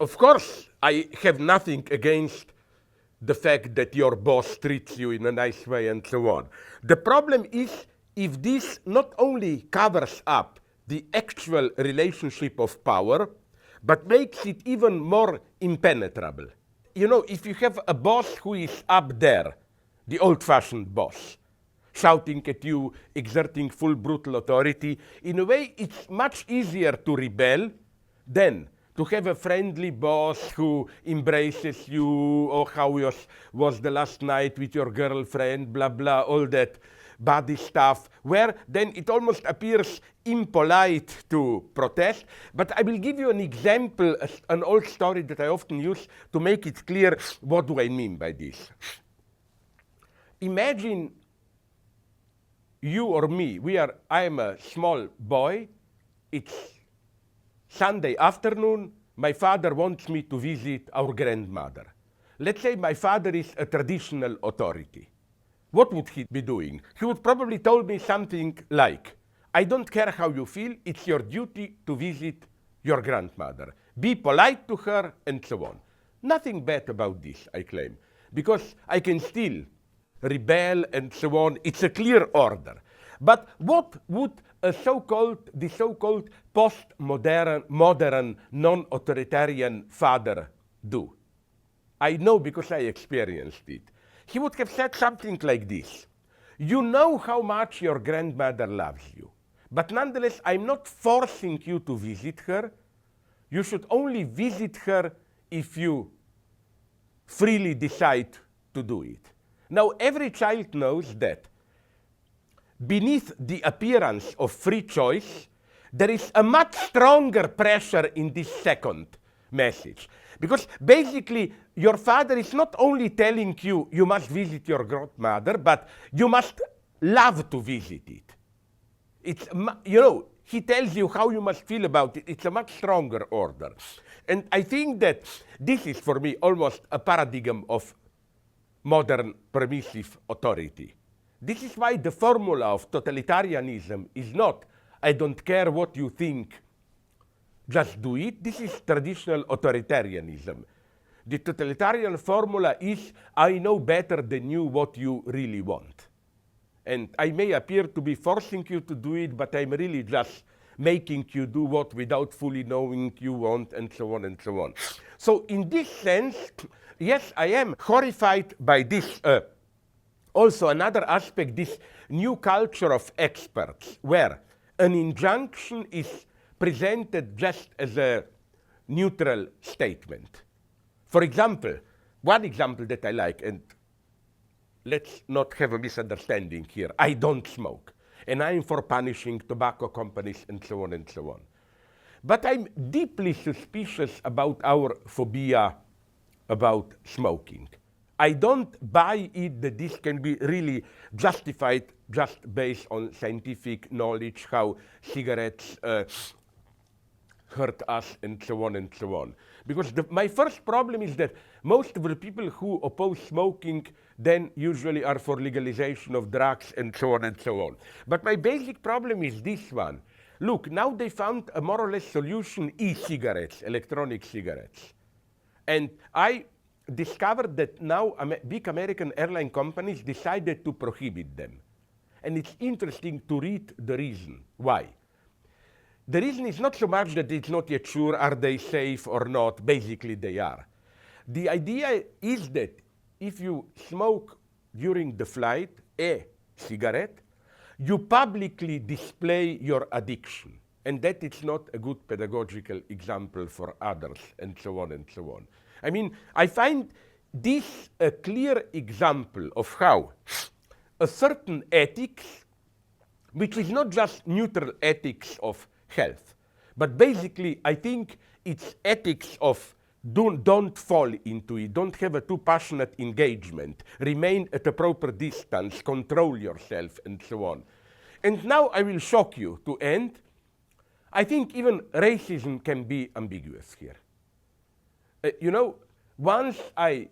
of course, I have nothing against the fact that your boss treats you in a nice way and so on. The problem is if this not only covers up the actual relationship of power, but makes it even more impenetrable. You know, if you have a boss who is up there, the old-fashioned boss, shouting at you, exerting full brutal authority, in a way it's much easier to rebel than to have a friendly boss who embraces you, or how was the last night with your girlfriend, blah, blah, all that body stuff, where then it almost appears impolite to protest. But I will give you an example, an old story that I often use to make it clear what do I mean by this. Imagine you or me, I am a small boy, it's Sunday afternoon, my father wants me to visit our grandmother. Let's say my father is a traditional authority. What would he be doing? He would probably tell me something like, I don't care how you feel, it's your duty to visit your grandmother. Be polite to her, and so on. Nothing bad about this, I claim, because I can still rebel and so on. It's a clear order. But what would the so-called post-modern, non-authoritarian father do? I know because I experienced it. He would have said something like this. You know how much your grandmother loves you, but nonetheless, I'm not forcing you to visit her. You should only visit her if you freely decide to do it. Now, every child knows that beneath the appearance of free choice, there is a much stronger pressure in this second message. Because basically, your father is not only telling you you must visit your grandmother, but you must love to visit it. It's, you know, he tells you how you must feel about it. It's a much stronger order. And I think that this is, for me, almost a paradigm of modern permissive authority. This is why the formula of totalitarianism is not, I don't care what you think, just do it. This is traditional authoritarianism. The totalitarian formula is, I know better than you what you really want. And I may appear to be forcing you to do it, but I'm really just making you do what without fully knowing you want, and so on and so on. So in this sense, yes, I am horrified by this. Also, another aspect, this new culture of experts, where an injunction is presented just as a neutral statement. For example, one example that I like, and let's not have a misunderstanding here, I don't smoke, and I'm for punishing tobacco companies and so on and so on. But I'm deeply suspicious about our phobia about smoking. I don't buy it that this can be really justified just based on scientific knowledge, how cigarettes hurt us and so on and so on. Because my first problem is that most of the people who oppose smoking then usually are for legalization of drugs and so on and so on. But my basic problem is this one. Look, now they found a more or less solution, e-cigarettes, electronic cigarettes. And I discovered that now big American airline companies decided to prohibit them. And it's interesting to read the reason why. The reason is not so much that it's not yet sure are they safe or not. Basically, they are. The idea is that if you smoke during the flight a cigarette, you publicly display your addiction. And that is not a good pedagogical example for others, and so on and so on. I mean, I find this a clear example of how a certain ethics, which is not just neutral ethics of health, but basically I think it's ethics of don't fall into it, don't have a too passionate engagement, remain at a proper distance, control yourself, and so on. And now I will shock you to end. I think even racism can be ambiguous here. You know, once I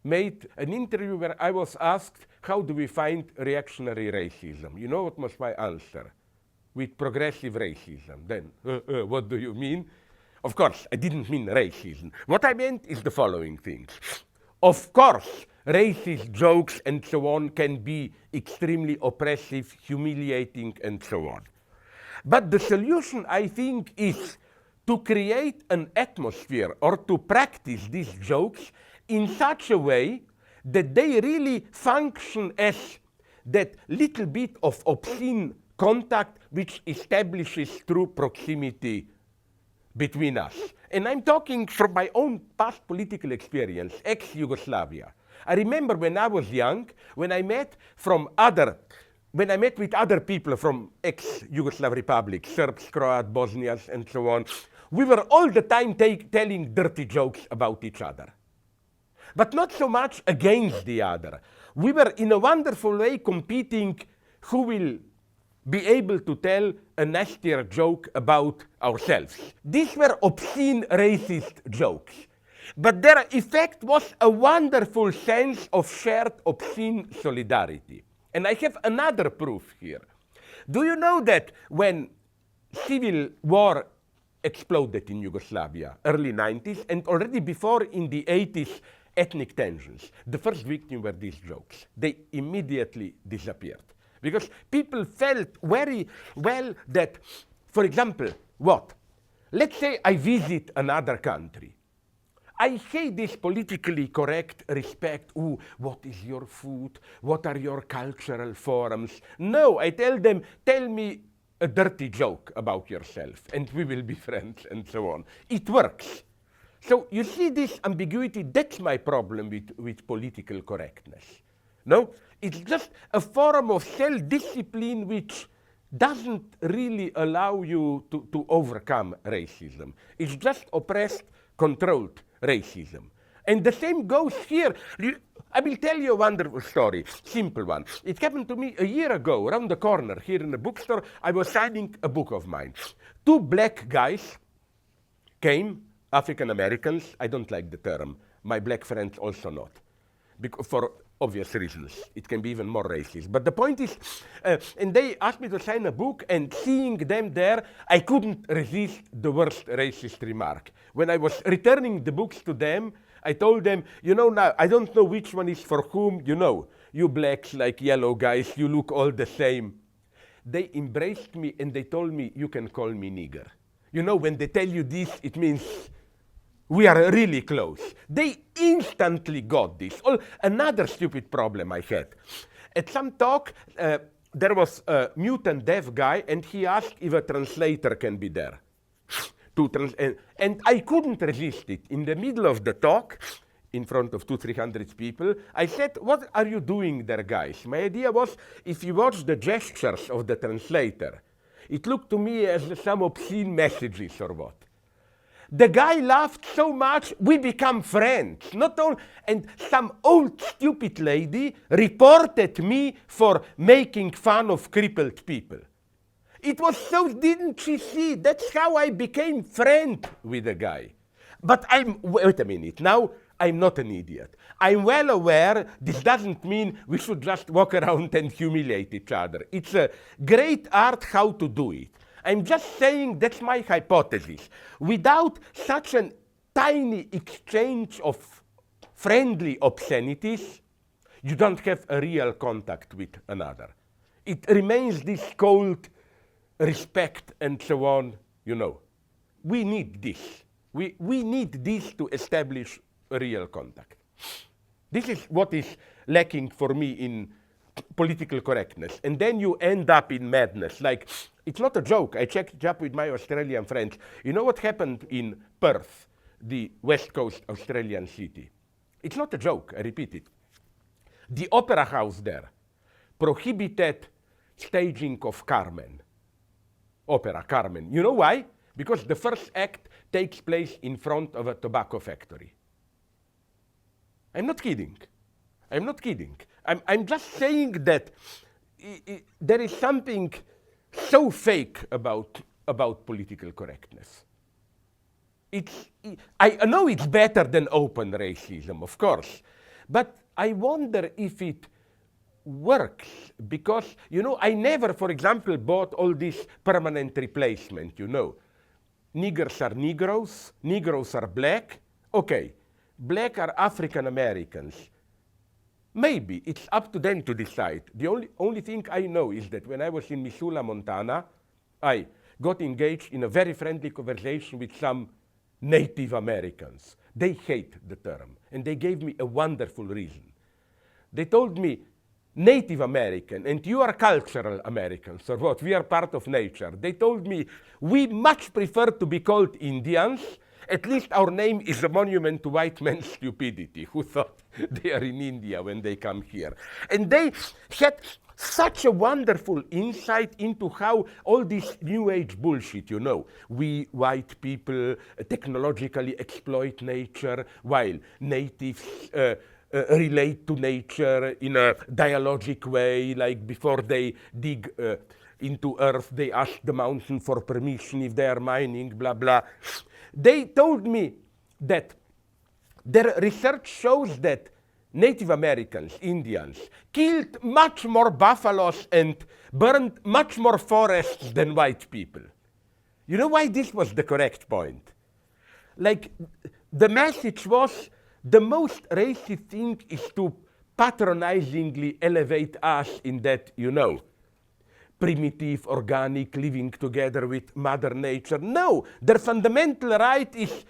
made an interview where I was asked, how do we find reactionary racism? You know what was my answer? With progressive racism. Then, what do you mean? Of course, I didn't mean racism. What I meant is the following things. Of course, racist jokes and so on can be extremely oppressive, humiliating, and so on. But the solution, I think, is to create an atmosphere or to practice these jokes in such a way that they really function as that little bit of obscene contact which establishes true proximity between us. And I'm talking from my own past political experience, ex-Yugoslavia. I remember when I was young, when I met with other people from ex-Yugoslav republics, Serbs, Croats, Bosnians, and so on, we were all the time telling dirty jokes about each other. But not so much against the other. We were in a wonderful way competing who will be able to tell a nastier joke about ourselves. These were obscene racist jokes. But their effect was a wonderful sense of shared obscene solidarity. And I have another proof here. Do you know that when civil war exploded in Yugoslavia, early 90s, and already before in the 80s, ethnic tensions, the first victim were these jokes. They immediately disappeared. Because people felt very well that, for example, what? Let's say I visit another country. I hate this politically correct respect. Ooh, what is your food? What are your cultural forms? No, I tell them, tell me a dirty joke about yourself, and we will be friends, and so on. It works. So you see this ambiguity, that's my problem with political correctness. No? It's just a form of self-discipline which doesn't really allow you to overcome racism. It's just oppressed, controlled racism. And the same goes here. I will tell you a wonderful story, simple one. It happened to me a year ago, around the corner, here in the bookstore. I was signing a book of mine. Two black guys came, African Americans. I don't like the term. My black friends also not, for obvious reasons. It can be even more racist. But the point is, and they asked me to sign a book, and seeing them there, I couldn't resist the worst racist remark. When I was returning the books to them, I told them, you know, now, I don't know which one is for whom, you know. You blacks like yellow guys, you look all the same. They embraced me and they told me, you can call me nigger. You know, when they tell you this, it means we are really close. They instantly got this. Another stupid problem I had. At some talk, there was a mute and deaf guy, and he asked if a translator can be there. And I couldn't resist it. In the middle of the talk, in front of 200-300 people, I said, what are you doing there, guys? My idea was, if you watch the gestures of the translator, it looked to me as some obscene messages or what. The guy laughed so much, we become friends. And some old stupid lady reported me for making fun of crippled people. It was so, didn't she see? That's how I became friend with the guy. But wait a minute, now I'm not an idiot. I'm well aware this doesn't mean we should just walk around and humiliate each other. It's a great art how to do it. I'm just saying that's my hypothesis. Without such a tiny exchange of friendly obscenities, you don't have a real contact with another. It remains this cold respect and so on, you know. We need this. We need this to establish a real contact. This is what is lacking for me in political correctness. And then you end up in madness. Like, it's not a joke. I checked it up with my Australian friends. You know what happened in Perth, the West Coast Australian city? It's not a joke, I repeat it. The opera house there prohibited staging of Carmen. Opera, Carmen. You know why? Because the first act takes place in front of a tobacco factory. I'm not kidding. I'm not kidding. I'm just saying that there is something so fake about political correctness. I know it's better than open racism, of course, but I wonder if it works because, you know, I never, for example, bought all this permanent replacement, you know. niggers are Negroes, Negroes are black. Okay, black are African Americans. Maybe it's up to them to decide. The only thing I know is that when I was in Missoula, Montana, I got engaged in a very friendly conversation with some Native Americans. They hate the term, and they gave me a wonderful reason. They told me, Native American, and you are cultural Americans, or what? We are part of nature. They told me, we much prefer to be called Indians. At least our name is a monument to white man's stupidity, who thought they are in India when they come here. And they had such a wonderful insight into how all this new age bullshit, you know, we white people technologically exploit nature while natives relate to nature in a dialogic way, like before they dig into earth, they ask the mountain for permission if they are mining, blah, blah. They told me that their research shows that Native Americans, Indians, killed much more buffaloes and burned much more forests than white people. You know why this was the correct point? Like, the message was, the most racist thing is to patronizingly elevate us in that, you know, primitive, organic, living together with Mother Nature. No, their fundamental right is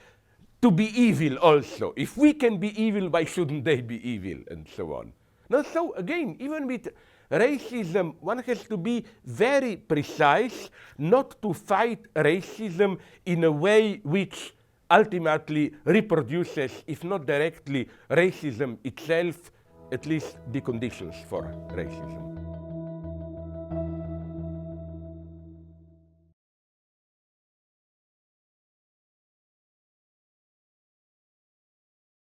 to be evil also. If we can be evil, why shouldn't they be evil, and so on. Now, so again, even with racism, one has to be very precise not to fight racism in a way which ultimately reproduces, if not directly, racism itself, at least the conditions for racism.